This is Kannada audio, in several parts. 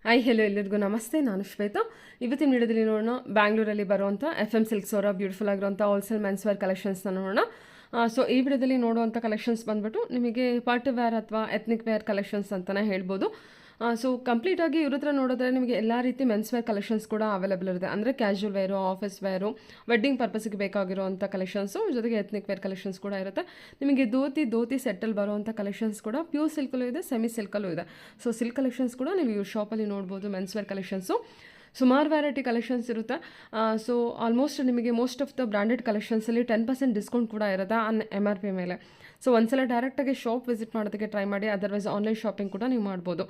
ಹಾಯ್ ಹೆಲೋ ಎಲ್ಲರಿಗೂ ನಮಸ್ತೆ. ನಾನು ಶ್ವೇತಾ. ಇವತ್ತಿನ ವಿಡಿಯೋದಲ್ಲಿ ನೋಡೋಣ ಬ್ಯಾಂಗ್ಳೂರಲ್ಲಿ ಬರುವಂಥ FM ಸಿಲ್ಕ್ಸ್ ಅವರ ಬ್ಯೂಟಿಫುಲ್ ಆಗಿರುವಂಥ ಹೋಲ್ಸೇಲ್ ಮೆನ್ಸ್ ವೇರ್ ಕಲೆಕ್ಷನ್ಸ್ನ ನೋಡೋಣ. ಸೊ ಈ ವಿಡಿಯೋದಲ್ಲಿ ನೋಡುವಂಥ ಕಲೆಕ್ಷನ್ಸ್ ಬಂದ್ಬಿಟ್ಟು ನಿಮಗೆ ಪಾರ್ಟಿ ವೇರ್ ಅಥವಾ ಎತ್ನಿಕ್ ವೇರ್ ಕಲೆಕ್ಷನ್ಸ್ ಅಂತಲೇ ಹೇಳ್ಬೋದು. ಸೊ ಕಂಪ್ಲೀಟಾಗಿ ಇವ್ರ ಹತ್ರ ನೋಡಿದ್ರೆ ನಿಮಗೆ ಎಲ್ಲ ರೀತಿ ಮೆನ್ಸ್ ವೇರ್ ಕಲೆಕ್ಷನ್ಸ್ ಕೂಡ ಅವೈಲೇಬಲ್ ಇರುತ್ತೆ. ಅಂದರೆ casual wear, office wear, wedding ಪರ್ಪಸ್ಗೆ ಬೇಕಾಗಿರುವಂಥ ಕಲೆಕ್ಷನ್ಸು, ಜೊತೆಗೆ ಎತ್ನಿಕ್ ವೇರ್ ಕಲೆಕ್ಷನ್ಸ್ ಕೂಡ ಇರುತ್ತೆ. ನಿಮಗೆ ಧೋತಿ ಸೆಟ್ಟಲ್ಲಿ ಬರುವಂಥ ಕಲೆಕ್ಷನ್ಸ್ ಕೂಡ ಪ್ಯೂರ್ ಸಿಲ್ಕಲ್ಲೂ ಇದೆ, ಸೆಮಿ ಸಿಲ್ಕಲ್ಲೂ ಇದೆ. ಸೊ ಸಿಲ್ಕ್ ಕಲೆಕ್ಷನ್ಸ್ ಕೂಡ ನೀವು ಇವ್ರ ಶಾಪಲ್ಲಿ ನೋಡ್ಬೋದು. ಮೆನ್ಸ್ ವೇರ್ ಕಲೆಕ್ಷನ್ಸು ಸುಮಾರು ವೆರೈಟಿ ಕಲೆಕ್ಷನ್ಸ್ ಇರುತ್ತೆ. ಸೊ ಆಲ್ಮೋಸ್ಟ್ ನಿಮಗೆ ಮೋಸ್ಟ್ ಆಫ್ ದ ಬ್ರ್ಯಾಂಡೆಡ್ ಕಲೆಕ್ಷನ್ಸಲ್ಲಿ 10% ಡಿಸ್ಕೌಂಟ್ ಕೂಡ ಇರುತ್ತೆ MRP ಮೇಲೆ. ಸೊ ಒಂದ್ಸಲ ಡೈರೆಕ್ಟಾಗಿ ಶಾಪ್ ವಿಸಿಟ್ ಮಾಡೋದಕ್ಕೆ ಟ್ರೈ ಮಾಡಿ, ಅದರ್ವೈಸ್ ಆನ್ಲೈನ್ ಶಾಪಿಂಗ್ ಕೂಡ ನೀವು ಮಾಡ್ಬೋದು.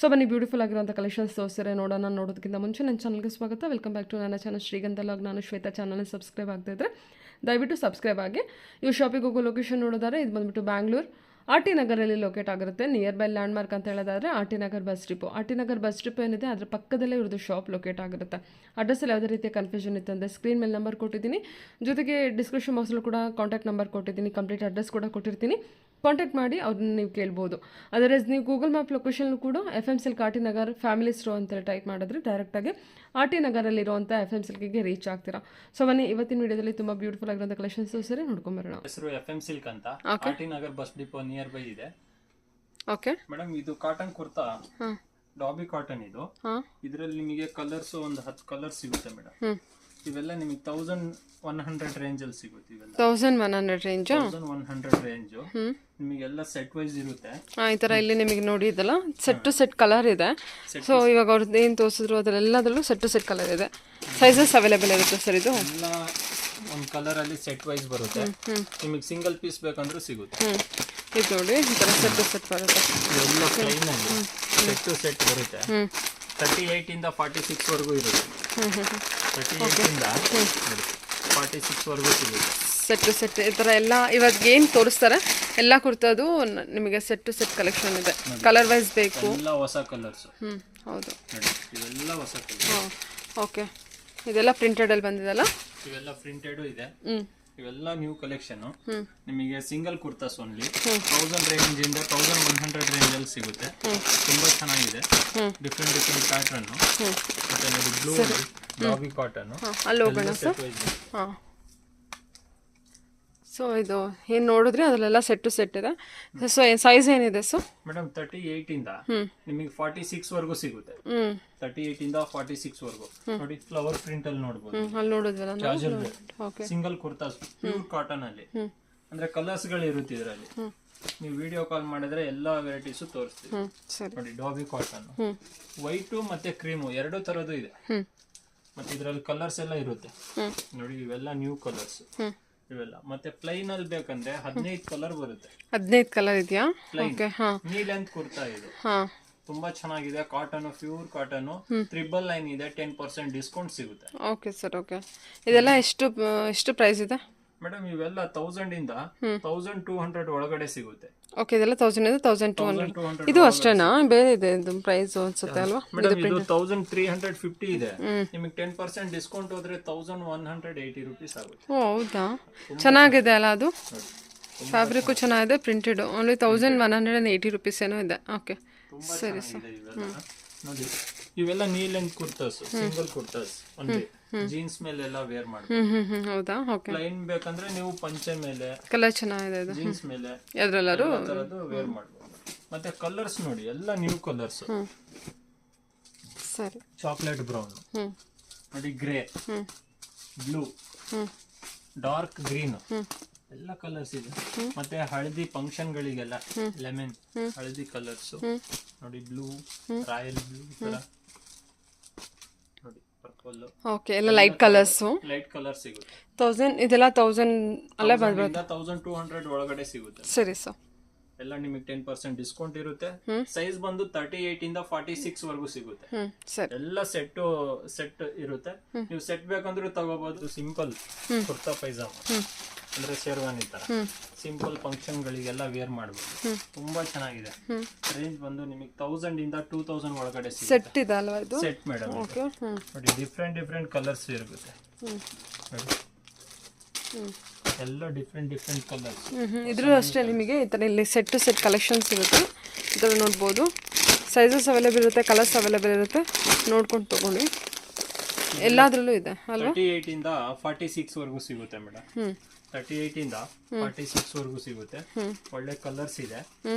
ಸೊ ಬನ್ನಿ ಬ್ಯೂಟಿಫುಲ್ ಆಗಿರುವಂಥ ಕಲೆಕ್ಷನ್ಸ್ ತೋರಿಸಿದ್ರೆ ನೋಡೋದಕ್ಕಿಂತ ಮುಂಚೆ ನನ್ನ ಚಾನಲ್ಗೆ ಸ್ವಾಗತ. ವೆಲ್ಕಮ್ ಬ್ಯಾಕ್ ಟು ನನ್ನ ಚಾನಲ್ ಶ್ರೀಗಂಧ ಲಾಗ್. ನಾನು ಶ್ವೇತಾ. ಚಾನಲ್ನ ಸಬ್ಸ್ಕ್ರೈಬ್ ಆಗ್ತಾ ಇದ್ದರೆ ದಯವಿಟ್ಟು ಸಬ್ಸ್ಕ್ರೈಬ್ ಆಗಿ. ಇವು ಶಾಪಿಗೆ ಹೋಗೋ ಲೊಕೇಶನ್ ನೋಡೋದಾದ್ರೆ ಇದು ಬಂದುಬಿಟ್ಟು ಬ್ಯಾಂಗ್ಳೂರು RT ನಗರಲ್ಲಿ ಲೊಕೇಟ್ ಆಗಿರುತ್ತೆ. ನಿಯರ್ ಬೈ ಲ್ಯಾಂಡ್ಮಾರ್ಕ್ ಅಂತ ಹೇಳೋದಾದರೆ RT Nagar bus depot. RT Nagar bus depot ಏನಿದೆ ಅದರ ಪಕ್ಕದಲ್ಲೇ ಇವ್ರದ್ದು ಶಾಪ್ ಲೊಕೇಟ್ ಆಗಿರುತ್ತೆ. ಅಡ್ರೆಸ್ಸಲ್ಲಿ ಯಾವುದೇ ರೀತಿಯ ಕನ್ಫ್ಯೂಷನ್ ಇತ್ತು ಅಂದರೆ ಸ್ಕ್ರೀನ್ ಮೇಲೆ ನಂಬರ್ ಕೊಟ್ಟಿದ್ದೀನಿ, ಜೊತೆಗೆ ಡಿಸ್ಕ್ರಿಪ್ಷನ್ ಬಾಕ್ಸಲ್ಲೂ ಕೂಡ ಕಾಂಟ್ಯಾಕ್ಟ್ ನಂಬರ್ ಕೊಟ್ಟಿದ್ದೀನಿ, ಕಂಪ್ಲೀಟ್ ಅಡ್ರೆಸ್ ಕೂಡ ಕೊಟ್ಟಿರ್ತೀನಿ. ಕಾಂಟ್ಯಾಕ್ಟ್ ಮಾಡಿ ಅವ್ರನ್ನ ನೀವು ಕೇಳ್ಬೋದು. ಅದರ್ವೈಸ್ ನೀವು ಗೂಗಲ್ ಮ್ಯಾಪ್ ಲೊಕೇಶನ್ ಕೂಡ FM silk RT Nagar family store ಅಂತೇಳಿ ಟೈಪ್ ಮಾಡಿದ್ರೆ ಡೈರೆಕ್ಟಾಗಿ RT ನಗರಲ್ಲಿರುವಂಥ FM ಸಿಲ್ಕಿಗೆ ರೀಚ್ ಆಗ್ತೀರಾ. ಸೊ ಬನ್ನಿ ಇವತ್ತಿನ ವಿಡಿಯೋದಲ್ಲಿ ತುಂಬ ಬ್ಯೂಟಿಫುಲ್ ಆಗಿರೋಂಥ ಕಲೆಕ್ಷನ್ಸ್ ಸರಿ ನೋಡ್ಕೊಂಬರೋಣ. ಹೆಸರು FM ಸಿಲ್ಕ್ ಅಂತ, RT Nagar bus depot near by ಇದೆ. ಓಕೆ ಮೇಡಮ್, ಇದು ಕಾಟನ್ ಕುರ್ತಾ, ಡಾಬಿ ಕಾಟನ್. ಇದು ಇದರಲ್ಲಿ ನಿಮಗೆ ಕಲರ್ಸ್ ಒಂದು 10 ಕಲರ್ಸ್ ಸಿಗುತ್ತೆ ಮೇಡಮ್. ಇವೆಲ್ಲ ನಿಮಗೆ 1100 ರೇಂಜ್ ಅಲ್ಲಿ ಸಿಗುತ್ತೆ. ಇವೆಲ್ಲ 1100 ರೇಂಜ್ 1100 ರೇಂಜ್ ನಿಮಗೆಲ್ಲ ಸೆಟ್ ವೈಸ್ ಇರುತ್ತೆ. ಈ ತರ ಇಲ್ಲಿ ನಿಮಗೆ ನೋಡಿ ಇದಲ್ಲ ಸೆಟ್ ಟು ಸೆಟ್ ಕಲರ್ ಇದೆ. ಸೊ ಇವಾಗ ಅವ್ರದ್ದು ಏನು ತೋರಿಸಿದ್ರು ಅದರೆಲ್ಲದರಲ್ಲೂ ಸೆಟ್ ಟು ಸೆಟ್ ಕಲರ್ ಇದೆ. ಸೈಜಸ್ ಅವೈಲೇಬಲ್ ಇರುತ್ತೆ ಸರ್. ಇದು ಎಲ್ಲ ಒಂದು ಕಲರ್ ಅಲ್ಲಿ ಸೆಟ್ ವೈಸ್ ಬರುತ್ತೆ. ನಿಮಗೆ ಸಿಂಗಲ್ ಪೀಸ್ ಬೇಕಂದ್ರೂ ಸಿಗುತ್ತೆ. ಇದು ನೋಡಿ ಈ ತರ ಸೆಟ್ ಟು ಸೆಟ್ ಬರುತ್ತೆ. ಎಲ್ಲ ಪ್ಲೈನ್ ಅಲ್ಲಿ ಸೆಟ್ ಟು ಸೆಟ್ ಬರುತ್ತೆ. 38 ಇಂದ 46 ವರೆಗೂ ಇರುತ್ತೆ. 38 ಇಂದ 46 ವರೆಗೂ ಸಿಗುತ್ತೆ. ಸೆಟ್ ಟು ಸೆಟ್ ಈ ಥರ ಎಲ್ಲ ಇವಾಗ ಏನು ತೋರಿಸ್ತಾರೆ ಎಲ್ಲ ಕುರ್ತದ್ದು ನಿಮಗೆ ಸೆಟ್ ಟು ಸೆಟ್ ಕಲೆಕ್ಷನ್ ಇದೆ. ಕಲರ್ ವೈಸ್ ಬೇಕು. ಎಲ್ಲ ಹೊಸ ಕಲರ್ಸ್. ಹೌದು, ಇವೆಲ್ಲ ಹೊಸ ಕಲರ್. ಓಕೆ, ಇದೆಲ್ಲ ಪ್ರಿಂಟೆಡ್ ಅಲ್ಲಿ ಬಂದಿದೆಲ್ಲ. ಇವೆಲ್ಲ ಪ್ರಿಂಟೆಡ್ ಇದೆ. ಇವೆಲ್ಲ ನ್ಯೂ ಕಲೆಕ್ಷನ್. ನಿಮಗೆ ಸಿಂಗಲ್ ಕುರ್ತಾಸ್ ಓನ್ಲಿ 1000 ರೇಂಜ್ ಇಂದ 1100 ರೇಂಜ್ ಅಲ್ಲಿ ಸಿಗುತ್ತೆ. ತುಂಬಾ ಚೆನ್ನಾಗಿದೆ. Different pattern. ಮತ್ತೆ ನೋಡಿ ಬ್ಲೂ ಡಾಬಿ ಕಾಟನ್. ಅಲ್ಲಿ ಹೋಗೋಣ ಸರ್. ಹಾಂ, ಸೊ ಇದು ಏನು ನೋಡಿದ್ರಿ ಅದರಲ್ಲೆಲ್ಲ ಸೆಟ್ ಟು ಸೆಟ್ ಇದೆ. ಸೊ ಸೈಜ್ ಏನಿದೆ ಸೊ ಮೇಡಮ್? 38 ಇಂದ ನಿಮಗೆ 46 ವರೆಗೂ ಸಿಗುತ್ತೆ. 38 ಇಂದ 46 ವರೆಗೂ ನೋಡಿ. ಫ್ಲವರ್ ಪ್ರಿಂಟ್ ಅಲ್ಲಿ ನೋಡಬಹುದು. ಅಲ್ಲಿ ನೋಡಿದ್ವಲ್ಲ, ಸಿಂಗಲ್ ಕುರ್ತಾಸ್ ಪ್ಯೂರ್ ಕಾಟನ್ ಅಲ್ಲಿ. ಅಂದ್ರೆ ಕಲರ್ಸ್ ಗಳು ಇರುತ್ತೆ ಇದರಲ್ಲಿ. ನೀವು ವಿಡಿಯೋ ಕಾಲ್ ಮಾಡಿದ್ರೆ ಎಲ್ಲಾ ವೆರೈಟೀಸ್ ತೋರಿಸ್ತೀವಿ. ನೋಡಿ ಡಾಬಿ ಕಾಟನ್, ವೈಟ್ ಮತ್ತೆ ಕ್ರೀಮು ಎರಡೂ ತರದ್ದು ಇದೆ. ಮತ್ತೆ ಇದರಲ್ಲಿ ಕಲರ್ಸ್ ಎಲ್ಲ ಇರುತ್ತೆ ನೋಡಿ. ಇವೆಲ್ಲ ನ್ಯೂ ಕಲರ್ಸ್ ಇವೆಲ್ಲ. ಮತ್ತೆ ಪ್ಲೈನ್ ಅಲ್ಲಿ ಬೇಕಂದ್ರೆ 15 ಕಲರ್ ಬರುತ್ತೆ. 15 ಕಲರ್ ಇದೆಯಾ? ನೀ ಲೆಂತ್ ಕುರ್ತಾ ಇದು ತುಂಬಾ ಚೆನ್ನಾಗಿದೆ. Cotton, pure cotton. 999 ಇದೆ. 10% ಡಿಸ್ಕೌಂಟ್ ಸಿಗುತ್ತೆ. Okay sir. ಓಕೆ, ಇದೆಲ್ಲ ಎಷ್ಟು ಪ್ರೈಸ್ ಇದೆ ಮೇಡಮ್? ಇವೆಲ್ಲ 1000 ಇಂದ 1200 ಒಳಗಡೆ ಸಿಗುತ್ತೆ. ಓಕೆ, ಇದೆಲ್ಲ 1000 ಇಂದ 1200. ಇದು ಅಷ್ಟೇನಾ? ಬೇರೆ ಇದೆ ಇದು ಪ್ರೈಸ್ ಅನ್ಸುತ್ತೆ ಅಲ್ವಾ? ಮೇಡಮ್ ಇದು 1350 ಇದೆ. ನಿಮಗೆ 10% ಡಿಸ್ಕೌಂಟ್ ಹೋದ್ರೆ 1180 ರೂಪೀಸ್ ಆಗುತ್ತೆ. ಓ ಹೌದಾ, ಚೆನ್ನಾಗಿದೆ ಅಲ್ಲ ಅದು. ಫ್ಯಾಬ್ರಿಕ್ ಚೆನ್ನಾಗಿದೆ. ಪ್ರಿಂಟೆಡ್ ಓನ್ಲಿ 1180 ರೂಪೀಸ್ ಏನೋ ಇದೆ. ಓಕೆ ಸರಿ ಸರ್. ನೋಡಿ ಇವೆಲ್ಲ ನೀ ಲೆಂತ್ ಕುರ್ತಾಸ್, ಸಿಂಗಲ್ ಕುರ್ತಾಸ್ ಒಂದೇ ಜೀನ್ಸ್ ಮೇಲೆ ಎಲ್ಲ ವೇರ್ ಮಾಡ್ಬೋದು. ಹೌದಾ? ಓಕೆ. ಪ್ಲೈನ್ ಬೇಕಂದ್ರೆ ನೀವು ಪಂಚೆ ಮೇಲೆ, ಕಲರ್ ಚೆನ್ನಾಗಿದೆ ಇದು, ಜೀನ್ಸ್ ಮೇಲೆ ಎದ್ರಲ್ಲಾರು ವೇರ್ ಮಾಡ್ಬೋದು. ಮತ್ತೆ ಕಲರ್ಸ್ ನೋಡಿ ಎಲ್ಲ ನ್ಯೂ ಕಲರ್ಸ್. ಸರಿ. ಚಾಕ್ಲೇಟ್ ಬ್ರೌನ್ ನೋಡಿ, ಗ್ರೇ, ಬ್ಲೂ, ಡಾರ್ಕ್ ಗ್ರೀನ್ ಎಲ್ಲ ಕಲರ್ಸ್ ಇದೆ. ಮತ್ತೆ ಹಳದಿ ಫಂಕ್ಷನ್ ಗಳಿಗೆಲ್ಲ ಲೆಮನ್ ಹಳದಿ ಕಲರ್ಸ್ ನೋಡಿ. ಬ್ಲೂ, ರಾಯಲ್ ಬ್ಲೂ ತರ ನೋಡಿ. ಪರ್ಪಲ್. ಓಕೆ, ಎಲ್ಲ ಲೈಟ್ ಕಲರ್ಸ್. ಲೈಟ್ ಕಲರ್ ಸಿಗುತ್ತೆ. 1000 ಇದೆಲ್ಲ 1000 ಅಲ್ಲೇ ಬರ್ಬೋದು. 1200 ಒಳಗಡೆ ಸಿಗುತ್ತೆ. ಸರಿ ಸರ್. ಎಲ್ಲ ನಿಮಗೆ 10% ಡಿಸ್ಕೌಂಟ್ ಇರುತ್ತೆ. ಸೈಜ್ ಬಂದು 38 ಇಂದ 46 ವರೆಗೂ ಸಿಗುತ್ತೆ. ಎಲ್ಲ ಸೆಟ್ ಇರುತ್ತೆ. ನೀವು ಸೆಟ್ ಬೇಕಂದ್ರೂ ತಗೋಬಹುದು. ಸಿಂಪಲ್ ಕುರ್ತಾ ಪೈಜಾಮ ಅಂದ್ರೆ ಶೇರ್ವಾನಿ ತರ ಸಿಂಪಲ್ ಫಂಕ್ಷನ್ ಗಳಿಗೆಲ್ಲ ವೇರ್ ಮಾಡಬಹುದು. ತುಂಬಾ ಚೆನ್ನಾಗಿದೆ. ರೇಂಜ್ ಬಂದು ನಿಮಗೆ 1000 ಇಂದ 2000 ಒಳಗಡೆ ಸಿಗುತ್ತೆ. ಸೆಟ್ ಇದೆ ಅಲ್ವಾ ಇದು? Set madam. ನೋಡಿ ಡಿಫ್ರೆಂಟ್ ಕಲರ್ಸ್ ಇರುತ್ತೆ. ಎಲ್ಲ ಡಿಫ್ರೆಂಟ್ ಕಲರ್ಸ್. ಇದ್ರೂ ಅಷ್ಟೇ ನಿಮಗೆ ಈ ಥರ ಇಲ್ಲಿ ಸೆಟ್ ಟು ಸೆಟ್ ಕಲೆಕ್ಷನ್ಸ್ ಇರುತ್ತೆ. ಇದರಲ್ಲಿ ನೋಡ್ಬೋದು. ಸೈಜಸ್ ಅವೈಲೇಬಲ್ ಇರುತ್ತೆ, ಕಲರ್ಸ್ ಅವೈಲೇಬಲ್ ಇರುತ್ತೆ, ನೋಡ್ಕೊಂಡು ತೊಗೊಳ್ಳಿ. ಎಲ್ಲಾದ್ರಲ್ಲೂ ಇದೆ ಅಲ್ವಾ? 38 ಇಂದ 46 ವರೆಗೂ ಸಿಗುತ್ತೆ ಮೇಡಮ್. 38 ಇಂದ 46 ವರೆಗೂ ಸಿಗುತ್ತೆ. ಒಳ್ಳೆ ಕಲರ್ಸ್ ಇದೆ.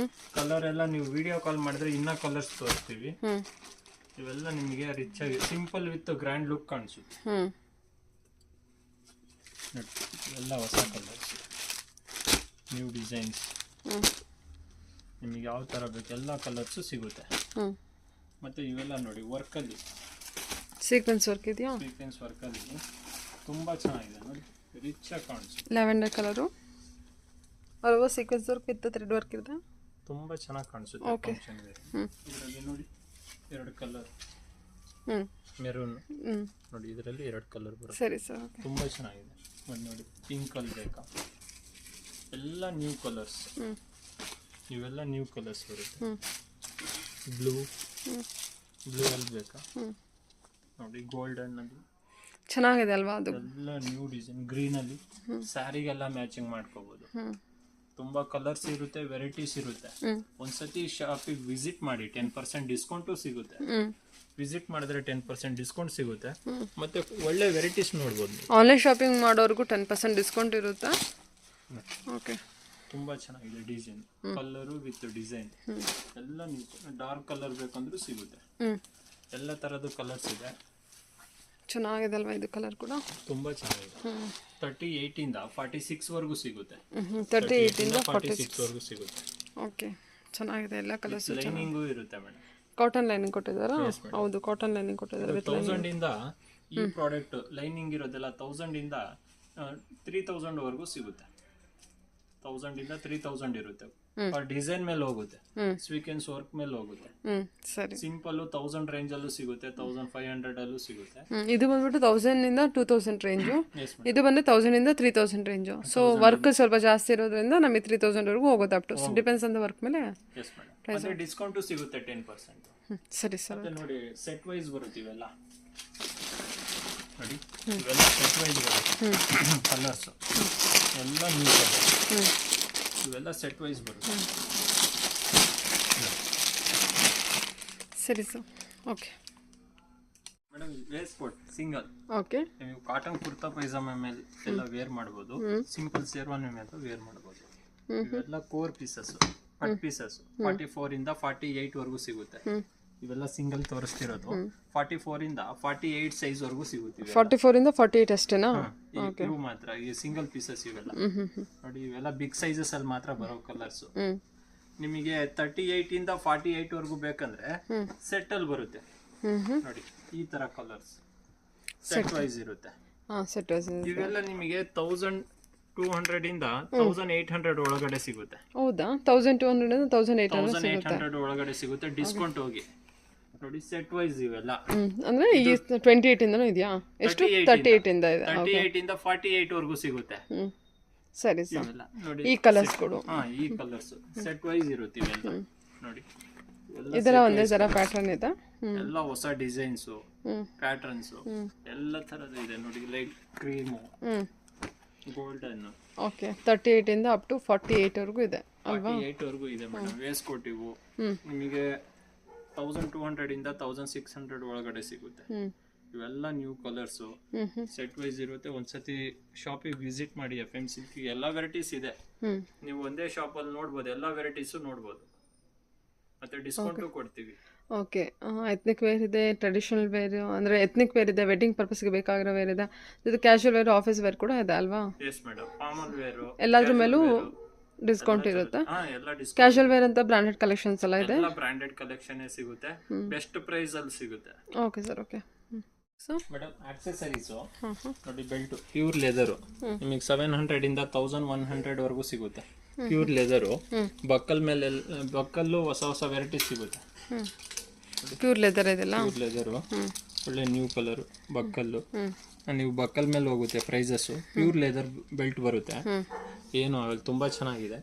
ಕಲರ್ ಎಲ್ಲ ನೀವು ವಿಡಿಯೋ ಕಾಲ್ ಮಾಡಿದ್ರೆ ಇನ್ನ ಕಲರ್ಸ್ ತೋರಿಸ್ತೀವಿ. ಇವೆಲ್ಲ ನಿಮಗೆ ರಿಚ್ ಆಗಿ ಸಿಂಪಲ್ ವಿತ್ ಗ್ರ್ಯಾಂಡ್ ಲುಕ್ ಕಾಣಿಸುತ್ತೆ. ಇವೆಲ್ಲ ಹೊಸ ಕಲರ್ಸ್, ನ್ಯೂ ಡಿಸೈನ್ಸ್. ನಿಮಗೆ ಯಾವ ತರ ಬೇಕು ಎಲ್ಲ ಕಲರ್ಸ್ ಸಿಗುತ್ತೆ. ಮತ್ತೆ ಇವೆಲ್ಲ ನೋಡಿ ವರ್ಕಲ್ಲಿ ಸೀಕ್ವೆನ್ಸ್ ವರ್ಕ್ ಇದೆಯಾ? ಸೀಕ್ವೆನ್ಸ್ ವರ್ಕಲ್ಲಿ ತುಂಬಾ ಚೆನ್ನಾಗಿದೆ ನೋಡಿ, ರಿಚ್ ಆಗಿ ಕಾಣಿಸುತ್ತೆ. ಲ್ಯಾವೆಂಡರ್ ಕಲರು ಅಲ್ವಾ? Sequence work with thread work ಇದೆ, ತುಂಬಾ ಚೆನ್ನಾಗಿ ಕಾಣಿಸುತ್ತೆ. ಫಂಕ್ಷನ್ ವೇರ್ ಇದರಲ್ಲಿ ನೋಡಿ 2 ಕಲರ್, ಮೆರೂನ್ ನೋಡಿ, ಇದರಲ್ಲಿ 2 ಕಲರ್ ಬರುತ್ತೆ. ಸರಿ ಸರ್, ತುಂಬಾ ಚೆನ್ನಾಗಿದೆ. ಮತ್ತೆ ನೋಡಿ ಪಿಂಕ್ ಅಲ್ಲಿ ಬೇಕಾ, ಎಲ್ಲ ನ್ಯೂ ಕಲರ್ಸ್. ಇವೆಲ್ಲ ನ್ಯೂ ಕಲರ್ಸ್ ಬರುತ್ತೆ. ಬ್ಲೂ ಅಲ್ಲಿ ಬೇಕಾ ನೋಡಿ, ಗೋಲ್ಡನ್ ಅಲ್ಲಿ ಚೆನ್ನಾಗಿದೆ ಅಲ್ವಾ? ಅದು ಎಲ್ಲ ನ್ಯೂ ಡಿಸೈನ್. ಗ್ರೀನ್ ಅಲ್ಲಿ ಸ್ಯಾರಿಗೆಲ್ಲ ಮ್ಯಾಚಿಂಗ್ ಮಾಡ್ಕೋಬಹುದು. ತುಂಬಾ ಕಲರ್ಸ್ ಇರುತ್ತೆ, ವೆರೈಟೀಸ್ ಇರುತ್ತೆ. ಒಂದ್ಸತಿ ಶಾಪಿಗೆ ವಿಸಿಟ್ ಮಾಡಿ, 10% ಡಿಸ್ಕೌಂಟು ಸಿಗುತ್ತೆ. ವಿಸಿಟ್ ಮಾಡಿದ್ರೆ 10% ಡಿಸ್ಕೌಂಟ್ ಸಿಗುತ್ತೆ. ಮತ್ತೆ ಒಳ್ಳೆ ವೆರೈಟೀಸ್ ನೋಡ್ಬೋದು. ಆನ್ಲೈನ್ ಶಾಪಿಂಗ್ ಮಾಡೋರ್ಗೂ 10% ಡಿಸ್ಕೌಂಟ್ ಇರುತ್ತಾ? ಓಕೆ, ತುಂಬಾ ಚೆನ್ನಾಗಿದೆ ಡಿಸೈನ್, ಕಲರು ವಿತ್ ಡಿಸೈನ್ ಎಲ್ಲ. ನೀವು ಡಾರ್ಕ್ ಕಲರ್ ಬೇಕಂದ್ರೂ ಸಿಗುತ್ತೆ. ಎಲ್ಲ ತರದ್ದು ಕಲರ್ಸ್ ಇದೆ. ಚೆನ್ನಾಗಿದೆ ಅಲ್ವಾ ಇದು ಕಲರ್ ಕೂಡ? ತುಂಬಾ ಚೆನ್ನಾಗಿದೆ. 38 ಇಂದ 46 ವರೆಗೂ ಸಿಗುತ್ತೆ. 38 ಇಂದ 46 ವರೆಗೂ ಸಿಗುತ್ತೆ. ಓಕೆ, ಚೆನ್ನಾಗಿದೆ ಎಲ್ಲ ಕಲರ್ಸ್. ಲೈನಿಂಗು ಇರುತ್ತೆ ಮೇಡಮ್. ಕಾಟನ್ ಲೈನಿಂಗ್ ಕೊಟ್ಟಿದ್ದಾರಾ? ಹೌದು, ಕಾಟನ್ ಲೈನಿಂಗ್ ಕೊಟ್ಟಿದ್ದಾರೆ. 1000 ಇಂದ ಈ ಪ್ರಾಡಕ್ಟ್ ಲೈನಿಂಗ್ ಇರೋದೆಲ್ಲ 1000 ಇಂದ 3000 ವರೆಗೂ ಸಿಗುತ್ತೆ. 1000 ಇಂದ 3000 ಇರುತ್ತೆ. ಡಿಸೈನ್ ಮೇಲೆ ಹೋಗುತ್ತೆ, ಸ್ವೀಕೆನ್ಸ್ ವರ್ಕ್ ಮೇಲೆ ಹೋಗುತ್ತೆ. ಸರಿ, ಸಿಂಪಲ್ 1000 ರೇಂಜ್ ಅಲ್ಲೂ ಸಿಗುತ್ತೆ, 1500 ಅಲ್ಲೂ ಸಿಗುತ್ತೆ. ಇದು ಬಂದ್ಬಿಟ್ಟು 1000 ಇಂದ 2000 ರೇಂಜು, ಇದು ಬಂದು 1000 ಇಂದ 3000 ರೇಂಜು. ಸೊ ವರ್ಕ್ ಸ್ವಲ್ಪ ಜಾಸ್ತಿ ಇರೋದ್ರಿಂದ ನಮಗೆ 3000 ವರೆಗೂ ಹೋಗುತ್ತೆ. Up to depends on the work ಮೇಲೆ. ಎಸ್ ಮೇಡಮ್, ಮತ್ತೆ ಡಿಸ್ಕೌಂಟ್ ಸಿಗುತ್ತೆ 10%. ಸರಿ ಸರ್. ಮತ್ತೆ ನೋಡಿ ಸೆಟ್ ವೈಸ್ ಬರುತ್ತೆ ಇವೆಲ್ಲ ನೋಡಿ, ಇವೆಲ್ಲ ಸೆಟ್ ವೈಸ್ ಬರುತ್ತೆ. ಕಲರ್ಸ್ ಎಲ್ಲ ನ್ಯೂ ಕಲರ್, ಇವೆಲ್ಲ ಸೆಟ್ ವೈಸ್ ಬರುತ್ತೆ. ಸರಿ sir, okay madam. Waistcoat single. Okay, ನೀವು ಕಾಟನ್ ಕುರ್ತಾ ಪೈಜಾಮ ಮೇಲೆ ಎಲ್ಲ ವೇರ್ ಮಾಡಬಹುದು. ಸಿಂಪಲ್ ಶೇರ್ವಾನಿ ಮೇಲೆ ವೇರ್ ಮಾಡಬಹುದು. ಇವೆಲ್ಲ ಕೋರ್ ಪೀಸಸ್, ಕಟ್ ಪೀಸಸ್. 44 ಇಂದ 48 ವರೆಗೂ ಸಿಗುತ್ತೆ. ಇವೆಲ್ಲ ಸಿಂಗಲ್ ತೋರಿಸ್ತಿರೋದು. 44 ಇಂದ 48 ಸೈಜ್ ವರೆಗೂ ಸಿಗುತ್ತೆ. 44 ಇಂದ 48 ಅಷ್ಟೇನಾ? ಇವು ಮಾತ್ರ ಈ ಸಿಂಗಲ್ ಪೀಸಸ್. ಇವೆಲ್ಲ ನೋಡಿ, ಇವೆಲ್ಲ ಬಿಗ್ ಸೈಜಸ್ ಅಲ್ಲಿ ಮಾತ್ರ ಬರೋ ಕಲರ್ಸ್. ನಿಮಗೆ 38 ಇಂದ 48 ವರೆಗೂ ಬೇಕಂದ್ರೆ ಸೆಟ್ ಅಲ್ಲಿ ಬರುತ್ತೆ ನೋಡಿ. ಈ ತರ ಕಲರ್ಸ್ ಸೆಟ್ ವೈಸ್ ಇರುತ್ತೆ. ಇವೆಲ್ಲ ನಿಮಗೆ 1200 ಇಂದ 1800 ಒಳಗಡೆ ಸಿಗುತ್ತೆ. ಹೌದಾ? 1200 ಇಂದ 1800 ಒಳಗಡೆ ಸಿಗುತ್ತೆ. ಡಿಸ್ಕೌಂಟ್ ಹೋಗಿ ನೋಡಿ, ಸೆಟ್ ವೈಸ್ ಇವೆಲ್ಲ. ಅಂದ್ರೆ ಈ 28 ಇಂದನೂ ಇದೆಯಾ? ಎಷ್ಟು? 38 ಇಂದ ಇದೆ. 38 ಇಂದ 48 ವರೆಗೂ ಸಿಗುತ್ತೆ. ಸರಿ ಸರ್, ನೋಡಿ ಈ ಕಲರ್ಸ್ ಕೊಡು. ಈ ಕಲರ್ಸ್ ಸೆಟ್ ವೈಸ್ ಇರುತ್ತೆ ಇವೆಲ್ಲ ನೋಡಿ. ಇದರ ಒಂದೇ ತರ ಪ್ಯಾಟರ್ನ್ ಇದೆ. ಎಲ್ಲ ಹೊಸ ಡಿಸೈನ್ಸ್, ಪ್ಯಾಟರ್ನ್ಸ್ ಎಲ್ಲ ತರದ್ದು ಇದೆ ನೋಡಿ. Light cream, golden. ಓಕೆ, 38 ಇಂದ ಅಪ್ ಟು 48 ವರೆಗೂ ಇದೆ ಅಲ್ವಾ? 48 ವರೆಗೂ ಇದೆ ಮೇಡಮ್. ವೇಸ್ಟ್ ಕೋಟ್ ಇವು ನಿಮಗೆ 1200 ಇಂದ 1600 ಒಳಗಡೆ ಸಿಗುತ್ತೆ. ಇವೆಲ್ಲ ನ್ಯೂ ಕಲರ್ಸ್, ಸೆಟ್ ವೈಸ್ ಇರುತ್ತೆ. ಒಂದ್ಸತಿ ಶಾಪಿಗೆ ವಿಸಿಟ್ ಮಾಡಿ. FMC ಎಲ್ಲ ವೆರೈಟೀಸ್ ಇದೆ. ನೀವು ಒಂದೇ ಶಾಪ್ ಅಲ್ಲಿ ನೋಡ್ಬೋದು, ಎಲ್ಲ ವೆರೈಟೀಸು ನೋಡ್ಬೋದು. ಮತ್ತೆ ಡಿಸ್ಕೌಂಟು ಕೊಡ್ತೀವಿ. ಓಕೆ, ಎತ್ನಿಕ್ ವೇರ್ ಇದೆ, ಟ್ರೆಡಿಷನಲ್ ವೇರ್ ಅಂದರೆ ಎತ್ನಿಕ್ ವೇರ್ ಇದೆ, ವೆಡ್ಡಿಂಗ್ ಪರ್ಪಸ್ಗೆ ಬೇಕಾಗಿರೋ ವೇರ್ ಇದೆ, ಇದು ಕ್ಯಾಶುವಲ್ ವೇರ್, ಆಫೀಸ್ ವೇರ್ ಕೂಡ ಇದೆ ಅಲ್ವಾ? Yes madam. ಫಾರ್ಮಲ್ ವೇರ್ ಎಲ್ಲದ್ರ ಮೇಲೂ ಡಿಸ್ಕೌಂಟ್ ಇರುತ್ತೆ. ಕ್ಯಾಶುವಲ್ ವೇರ್ ಅಂತ ಬ್ರಾಂಡೆಡ್ ಕಲೆಕ್ಷನ್ಸ್ ಎಲ್ಲ ಇದೆ. ಎಲ್ಲ ಬ್ರಾಂಡೆಡ್ ಕಲೆಕ್ಷನ್ ಸಿಗುತ್ತೆ, ಬೆಸ್ಟ್ ಪ್ರೈಸ್ ಅಲ್ಲಿ ಸಿಗುತ್ತೆ. Okay sir, okay. So madam, accessories ನೋಡಿ, ಬೆಲ್ಟ್ ಪ್ಯೂರ್ ಲೆದರ್ ನಿಮಗೆ 700 ಇಂದ 1100 ವರೆಗೂ ಸಿಗುತ್ತೆ. Pure leather. ಬಕ್ಕಲ್ ಮೇಲೆ ಬಕ್ಕಲ್ಲು ಹೊಸ ಹೊಸ ವೆರೈಟೀಸ್ ಸಿಗುತ್ತೆ. ಪ್ಯೂರ್ ಲೆದರ್ ಇದೆಲ್ಲ. ಪ್ಯೂರ್ ಲೆದರು ಒಳ್ಳೆ ನ್ಯೂ ಕಲರ್ ಬಕ್ಕಲ್ಲು. ನೀವು ಬಕ್ಕಲ್ ಮೇಲೆ ಹೋಗುತ್ತೆ ಪ್ರೈಸಸ್. ಪ್ಯೂರ್ ಲೆದರ್ ಬೆಲ್ಟ್ ಬರುತ್ತೆ, ಏನು ಆಗಲ್ಲ, ತುಂಬಾ ಚೆನ್ನಾಗಿದೆ.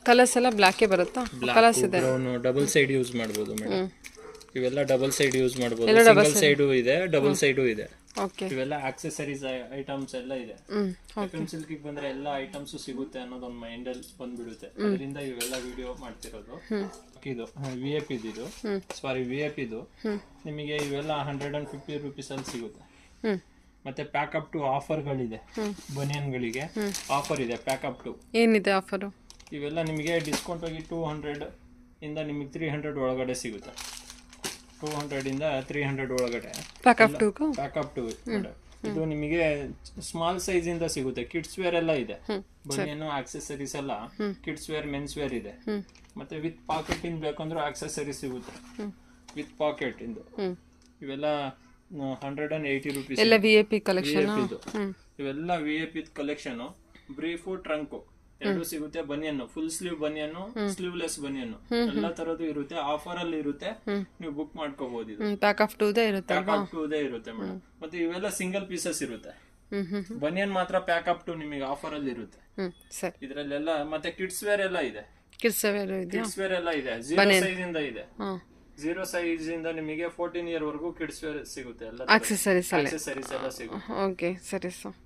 ಕಲರ್ಸ್ ಎಲ್ಲ ಬ್ಲ್ಯಾಕೇ ಬರುತ್ತಾ? ಕಲರ್ಸ್ ಇದೆ. ಡಬಲ್ ಸೈಡ್ ಯೂಸ್ ಮಾಡ್ಬೋದು ಮೇಡಮ್. ಇವೆಲ್ಲ ಡಬಲ್ ಸೈಡ್ ಯೂಸ್ ಮಾಡಬಹುದು, ಸಿಂಗಲ್ ಸೈಡು ಇದೆ, ಡಬಲ್ ಸೈಡು ಇದೆ. ಓಕೆ. ಇವೆಲ್ಲ ಆಕ್ಸೆಸರೀಸ್ ಐಟಮ್ಸ್ ಎಲ್ಲ ಇದೆ. ಎಫ್ಎಂ ಸಿಲ್ಕ್ ಬಂದ್ರೆ ಎಲ್ಲ ಐಟಮ್ಸ್ ಸಿಗುತ್ತೆ ಅನ್ನೋದೊಂದು ಮೈಂಡ್ ಅಲ್ಲಿ ಬಂದ್ಬಿಡುತ್ತೆ. ಅದರಿಂದ ಇವೆಲ್ಲ ವಿಡಿಯೋ ಮಾಡ್ತಿರೋದು. ಇದು VIP ಇದು, ಸಾರಿ VIP ಇದು ನಿಮಗೆ ಇವೆಲ್ಲ 150 rupees ಅಲ್ಲಿ ಸಿಗುತ್ತೆ. ಮತ್ತೆ ಪ್ಯಾಕಪ್ ಟು ಆಫರ್ಗಳಿದೆ, ಬನಿಯನ್ಗಳಿಗೆ ಆಫರ್ ಇದೆ. ಪ್ಯಾಕಪ್ ಟು ಏನಿದೆ ಆಫರು? ಇವೆಲ್ಲ ನಿಮಗೆ ಡಿಸ್ಕೌಂಟ್ ಆಗಿ 200 ಇಂದ ನಿಮಗೆ 300 ಒಳಗಡೆ ಸಿಗುತ್ತೆ. 200 ಇಂದ 300 ಒಳಗಡೆ ಪ್ಯಾಕಪ್ ಟು ಇದು ನಿಮಗೆ ಸ್ಮಾಲ್ ಸೈಜ್ ಇಂದ ಸಿಗುತ್ತೆ. ಕಿಡ್ಸ್ ವೇರ್ ಎಲ್ಲ ಇದೆ, ಬನಿಯನ್ ಆಕ್ಸೆಸರೀಸ್ ಎಲ್ಲ ಕಿಡ್ಸ್ ವೇರ್, ಮೆನ್ಸ್ ವೇರ್ ಇದೆ. ಮತ್ತೆ ವಿತ್ ಪಾಕೆಟ್ ಇಂದ ಬೇಕಂದ್ರೆ ಆಕ್ಸೆಸರಿ ಸಿಗುತ್ತೆ ವಿತ್ ಪಾಕೆಟ್ ಇಂದು. ಇವೆಲ್ಲ 180 rupees. ಎಲ್ಲ VIP ಕಲೆಕ್ಷನ್. ಇವೆಲ್ಲ VIP ಕಲೆಕ್ಷನ್. ಬ್ರೀಫು ಟ್ರಂಕು ಎರಡು ಸಿಗುತ್ತೆ. ಬನಿಯನ್ನು ಫುಲ್ ಸ್ಲೀವ್ ಬನಿಯನ್ನು, ಸ್ಲೀವ್ಲೆಸ್ ಬನಿಯನ್ನು ಎಲ್ಲ ತರದ್ದು ಇರುತ್ತೆ. ಆಫರ್ ಅಲ್ಲಿ ಇರುತ್ತೆ, ನೀವು ಬುಕ್ ಮಾಡ್ಕೋಬಹುದು. ಇದು ಪ್ಯಾಕಪ್ ಟು ಇರುತ್ತೆ, ಇರುತ್ತೆ ಮೇಡಮ್. ಮತ್ತೆ ಇವೆಲ್ಲ ಸಿಂಗಲ್ ಪೀಸಸ್ ಇರುತ್ತೆ. ಬನಿಯನ್ ಮಾತ್ರ ಪ್ಯಾಕಪ್ ಟು ನಿಮಗೆ ಆಫರ್ ಅಲ್ಲಿ ಇರುತ್ತೆ. ಇದ್ರಲ್ಲೆಲ್ಲ ಮತ್ತೆ ಕಿಡ್ಸ್ ವೇರ್ ಎಲ್ಲ ಇದೆ. ಕಿಡ್ಸ್ ವೇರ್ ಎಲ್ಲ ಇದೆ. 0 ಸೈಜ್ ಇಂದ ಇದೆ. 0 ಸೈಜ್ ಇಂದ ನಿಮಗೆ 14 year ವರೆಗೂ ಕಿಡ್ಸ್ ವೇರ್ ಸಿಗುತ್ತೆ. ಎಲ್ಲ ಆಕ್ಸೆಸರೀಸ್ ಎಲ್ಲ ಸಿಗುತ್ತೆ. ಓಕೆ, ಸರಿ ಸರ್.